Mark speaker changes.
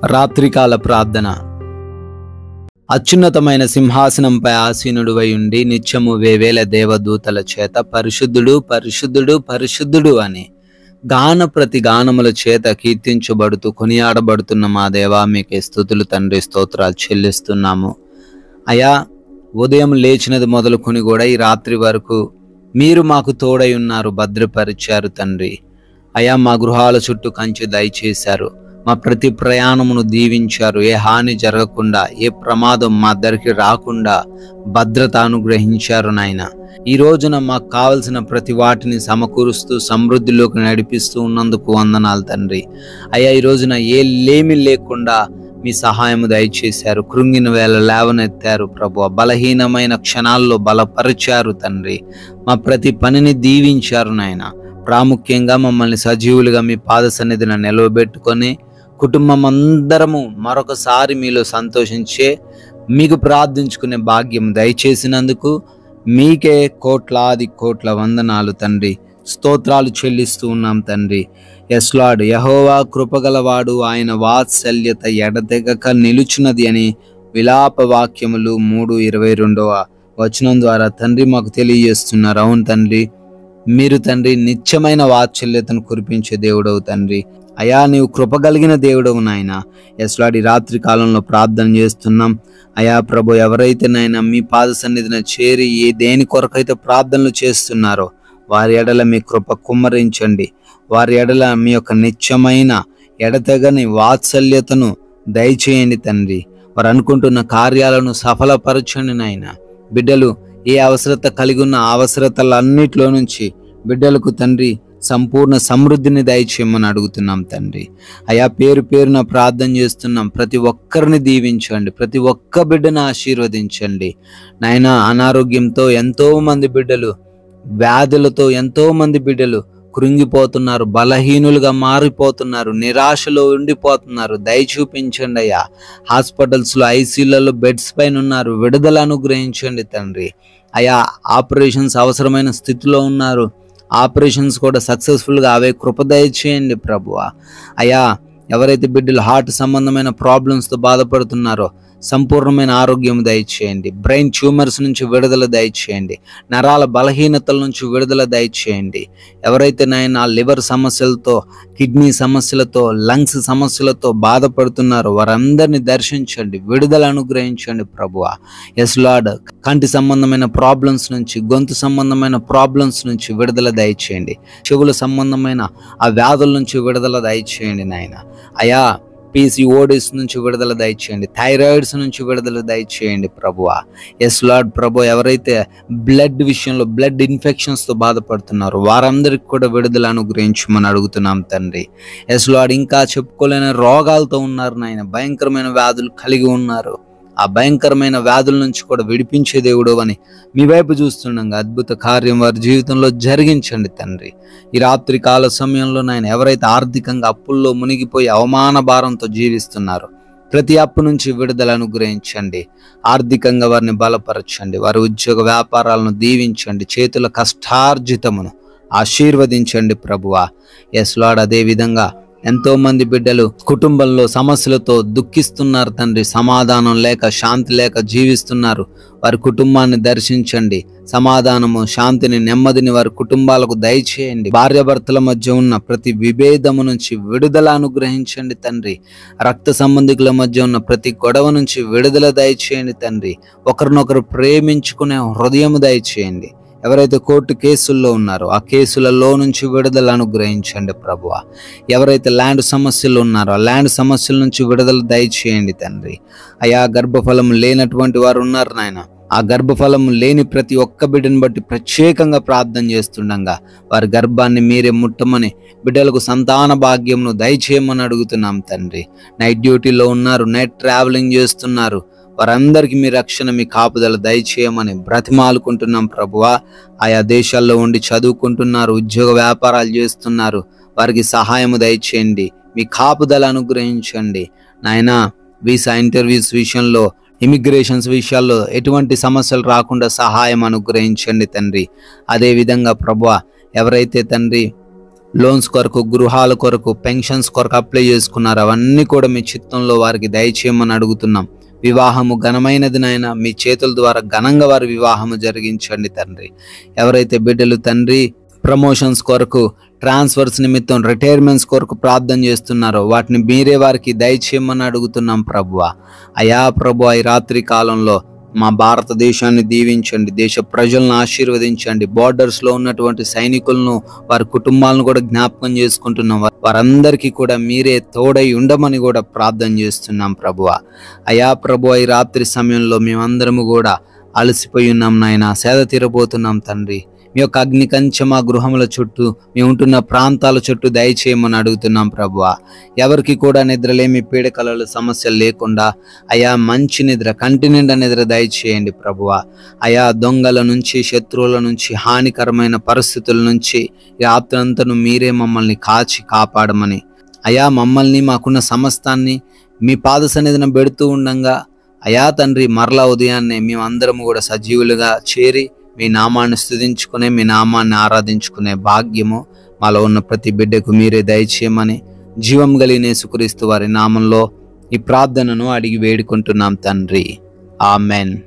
Speaker 1: రాత్రికాల ప్రార్థన. అత్యున్నతమైన సింహాసనంపై ఆసీనుడువై ఉండి నిత్యము వేవేల దేవదూతల చేత పరిశుద్ధుడు పరిశుద్ధుడు పరిశుద్ధుడు అని గాన ప్రతి గానముల చేత కీర్తించబడుతూ కొనియాడబడుతున్న మా దేవా, మీకే స్తుతులు తండ్రి, స్తోత్రాలు చెల్లిస్తున్నాము. అయా, ఉదయం లేచినది మొదలుకొని కూడా ఈ రాత్రి వరకు మీరు మాకు తోడై ఉన్నారు, భద్రపరిచారు తండ్రి. అయా, మా గృహాల చుట్టూ కంచె దయచేశారు, మా ప్రతి ప్రయాణమును దీవించారు. ఏ హాని జరగకుండా, ఏ ప్రమాదం మా దగ్గరికి రాకుండా భద్రత అనుగ్రహించారు నాయన. ఈ రోజున మాకు కావలసిన ప్రతి వాటిని సమకూరుస్తూ సమృద్ధిలోకి నడిపిస్తూ ఉన్నందుకు వందనాలు తండ్రి. అయ్యా, ఈ రోజున ఏ లేమి లేకుండా మీ సహాయము దయచేశారు. కృంగిన వేళ లేవనెత్తారు ప్రభువా, బలహీనమైన క్షణాల్లో బలపరిచారు తండ్రి. మా ప్రతి పనిని దీవించారు నాయన. ప్రాముఖ్యంగా మమ్మల్ని సజీవులుగా మీ పాద సన్నిధిన నిలవబెట్టుకొని కుటుంబం అందరము మరొకసారి మీలో సంతోషించే మీకు ప్రార్థించుకునే భాగ్యం దయచేసినందుకు మీకే కోట్లాది కోట్ల వందనాలు తండ్రి, స్తోత్రాలు చెల్లిస్తూ ఉన్నాం తండ్రి. ఎస్ లార్డ్, యెహోవా కృపగలవాడు, ఆయన వాత్సల్యత ఎడతెగక నిలుచున్నది అని విలాప వాక్యములు 3:22 వచనం ద్వారా తండ్రి మాకు తెలియజేస్తున్నారు. అవును తండ్రి, మీరు తండ్రి నిత్యమైన వాత్సల్యతను కురిపించే దేవుడవు తండ్రి. అయా, నీవు కృపగలిగిన దేవుడవు నాయన. ఎస్ లార్డ్, ఈ రాత్రి కాలంలో ప్రార్థన చేస్తున్నాం. అయా ప్రభు, ఎవరైతే నాయన మీ పాద సన్నిధిన చేరి దేని కొరకైతే ప్రార్థనలు చేస్తున్నారో వారి ఎడల మీ కృప కుమ్మరించండి. వారి ఎడల మీ యొక్క నిత్యమైన ఎడతెగని వాత్సల్యతను దయచేయండి తండ్రి. వారు అనుకుంటున్న కార్యాలను సఫలపరచండి నాయన. బిడ్డలు ఏ అవసరత కలిగి ఉన్న అవసరతలన్నిటిలో నుంచి బిడ్డలకు తండ్రి సంపూర్ణ సమృద్ధిని దయచేయమని అడుగుతున్నాం తండ్రి. అయా, పేరు పేరున ప్రార్థన చేస్తున్నాం. ప్రతి ఒక్కరిని దీవించండి, ప్రతి ఒక్క బిడ్డను ఆశీర్వదించండి నాయన. అనారోగ్యంతో ఎంతో మంది బిడ్డలు, వ్యాధులతో ఎంతో మంది బిడ్డలు కృంగిపోతున్నారు, బలహీనులుగా మారిపోతున్నారు, నిరాశలో ఉండిపోతున్నారు. దయ చూపించండి అయ్యా. హాస్పిటల్స్లో ఐసీయూలలో బెడ్స్ పైన ఉన్నారు, విడుదల అనుగ్రహించండి తండ్రి. అయా, ఆపరేషన్స్ అవసరమైన స్థితిలో ఉన్నారు, ఆపరేషన్స్ కూడా సక్సెస్ఫుల్గా అవే కృప దయచేయండి ప్రభువా. అయా, ఎవరైతే బిడ్డలు హార్ట్ సంబంధమైన ప్రాబ్లమ్స్తో బాధపడుతున్నారో సంపూర్ణమైన ఆరోగ్యం దయచేయండి. బ్రెయిన్ ట్యూమర్స్ నుంచి విడుదల దయచేయండి. నరాల బలహీనతల నుంచి విడుదల దయచేయండి. ఎవరైతే నాయన లివర్ సమస్యలతో, కిడ్నీ సమస్యలతో, లంగ్స్ సమస్యలతో బాధపడుతున్నారో వారందరినీ దర్శించండి, విడుదల అనుగ్రహించండి ప్రభువా. ఎస్ లార్డ్, కంటి సంబంధమైన ప్రాబ్లమ్స్ నుంచి, గొంతు సంబంధమైన ప్రాబ్లమ్స్ నుంచి విడుదల దయచేయండి. చెవుల సంబంధమైన ఆ వ్యాధుల నుంచి విడుదల దయచేయండి నాయన. అయా, PCODs నుంచి విడుదల దయచేయండి. థైరాయిడ్స్ నుంచి విడుదల దయచేయండి ప్రభువా. ఎస్ లార్డ్ ప్రభు, ఎవరైతే బ్లడ్ విషయంలో బ్లడ్ ఇన్ఫెక్షన్స్తో బాధపడుతున్నారో వారందరికీ కూడా విడుదల అనుగ్రహించమని అడుగుతున్నాం తండ్రి. ఎస్ లార్డ్, ఇంకా చెప్పుకోలేని రోగాలతో ఉన్నారు నాయన, భయంకరమైన వ్యాధులు కలిగి ఉన్నారు. ఆ భయంకరమైన వ్యాధుల నుంచి కూడా విడిపించే దేవుడు అని మీ వైపు చూస్తుండగా అద్భుత కార్యం వారి జీవితంలో జరిగించండి తండ్రి. ఈ రాత్రి కాల సమయంలో నాయన, ఎవరైతే ఆర్థికంగా అప్పుల్లో మునిగిపోయి అవమాన భారంతో జీవిస్తున్నారో ప్రతి అప్పు నుంచి విడుదల అనుగ్రహించండి. ఆర్థికంగా వారిని బలపరచండి. వారి ఉద్యోగ వ్యాపారాలను దీవించండి. చేతుల కష్టార్జితమును ఆశీర్వదించండి ప్రభువా. ఎస్ లార్డ్, అదే విధంగా ఎంతో మంది బిడ్డలు కుటుంబంలో సమస్యలతో దుఃఖిస్తున్నారు తండ్రి. సమాధానం లేక, శాంతి లేక జీవిస్తున్నారు. వారి కుటుంబాన్ని దర్శించండి. సమాధానము, శాంతిని, నెమ్మదిని వారి కుటుంబాలకు దయచేయండి. భార్యాభర్తల మధ్య ఉన్న ప్రతి విభేదము నుంచి విడుదల అనుగ్రహించండి తండ్రి. రక్త సంబంధికుల మధ్య ఉన్న ప్రతి గొడవ నుంచి విడుదల దయచేయండి తండ్రి. ఒకరినొకరు ప్రేమించుకునే హృదయము దయచేయండి. ఎవరైతే కోర్టు కేసుల్లో ఉన్నారో ఆ కేసులలో నుంచి విడుదల అనుగ్రహించండి ప్రభువా. ఎవరైతే ల్యాండ్ సమస్యలు ఉన్నారో ఆ ల్యాండ్ సమస్యల నుంచి విడుదల దయచేయండి తండ్రి. అయా, గర్భఫలం లేనటువంటి వారు ఉన్నారు నాయన. ఆ గర్భఫలం లేని ప్రతి ఒక్క బిడ్డను బట్టి ప్రత్యేకంగా ప్రార్థన చేస్తుండగా వారి గర్భాన్ని మీరే ముట్టమని, బిడ్డలకు సంతాన భాగ్యమును దయచేయమని అడుగుతున్నాం తండ్రి. నైట్ డ్యూటీలో ఉన్నారు, నైట్ ట్రావెలింగ్ చేస్తున్నారు, వారందరికీ మీ రక్షణ, మీ కాపుదల దయచేయమని బ్రతిమాలుకుంటున్నాం ప్రభువా. ఆయా దేశాల్లో ఉండి చదువుకుంటున్నారు, ఉద్యోగ వ్యాపారాలు చేస్తున్నారు, వారికి సహాయము దయచేయండి. మీ కాపుదల అనుగ్రహించండి నాయన. వీసా ఇంటర్వ్యూస్ విషయంలో, ఇమిగ్రేషన్స్ విషయాల్లో ఎటువంటి సమస్యలు రాకుండా సహాయం అనుగ్రహించండి తండ్రి. అదేవిధంగా ప్రభువా, ఎవరైతే తండ్రి లోన్స్ కొరకు, గృహాల కొరకు, పెన్షన్స్ కొరకు అప్లై చేసుకున్నారు. అవన్నీ కూడా మీ చిత్తంలో వారికి దయచేయమని అడుగుతున్నాం. వివాహము ఘనమైనది నాయన, మీ చేతుల ద్వారా ఘనంగా వారి వివాహము జరిగించండి తండ్రి. ఎవరైతే బిడ్డలు తండ్రి ప్రమోషన్స్ కొరకు, ట్రాన్స్ఫర్స్ నిమిత్తం, రిటైర్మెంట్స్ కొరకు ప్రార్థన చేస్తున్నారో వాటిని మీరే వారికి దయచేయమని అడుగుతున్నాం ప్రభువా. అయా ప్రభువా, ఈ రాత్రి కాలంలో మా భారతదేశాన్ని దీవించండి, దేశ ప్రజలను ఆశీర్వదించండి. బార్డర్స్లో ఉన్నటువంటి సైనికులను, వారి కుటుంబాలను కూడా జ్ఞాపకం చేసుకుంటున్నాం. వారందరికీ కూడా మీరే తోడై ఉండమని కూడా ప్రార్థన చేస్తున్నాం ప్రభువా. అయా ప్రభువా, ఈ రాత్రి సమయంలో మేమందరము కూడా అలసిపోయి ఉన్నాం నాయన, సేద తీరబోతున్నాం తండ్రి. మీ యొక్క అగ్ని కంచె మా గృహముల చుట్టూ, మేము ఉంటున్న ప్రాంతాల చుట్టూ దయచేయమని అడుగుతున్నాం ప్రభువా. ఎవరికి కూడా నిద్రలేమి, పీడకలలు సమస్యలు లేకుండా అయా మంచి నిద్ర, కంటి నిండా నిద్ర దయచేయండి ప్రభువా. అయా దొంగల నుంచి, శత్రువుల నుంచి, హానికరమైన పరిస్థితుల నుంచి రాత్రంతను మీరే మమ్మల్ని కాచి కాపాడమని, అయా మమ్మల్ని, మాకున్న సమస్తాన్ని మీ పాద సన్నిధిన పెడుతూ ఉండంగా అయా తండ్రి, మరలా ఉదయాన్నే మేమందరము కూడా సజీవులుగా చేరి మీ నామాన్ని స్తుతించుకునే, మీ నామాన్ని ఆరాధించుకునే భాగ్యము మాలో ఉన్న ప్రతి బిడ్డకు మీరే దయచేయమని జీవం కలిగిన యేసుక్రీస్తు వారి నామంలో ఈ ప్రార్థనను అడిగి వేడుకుంటున్నాం తండ్రి. ఆమెన్.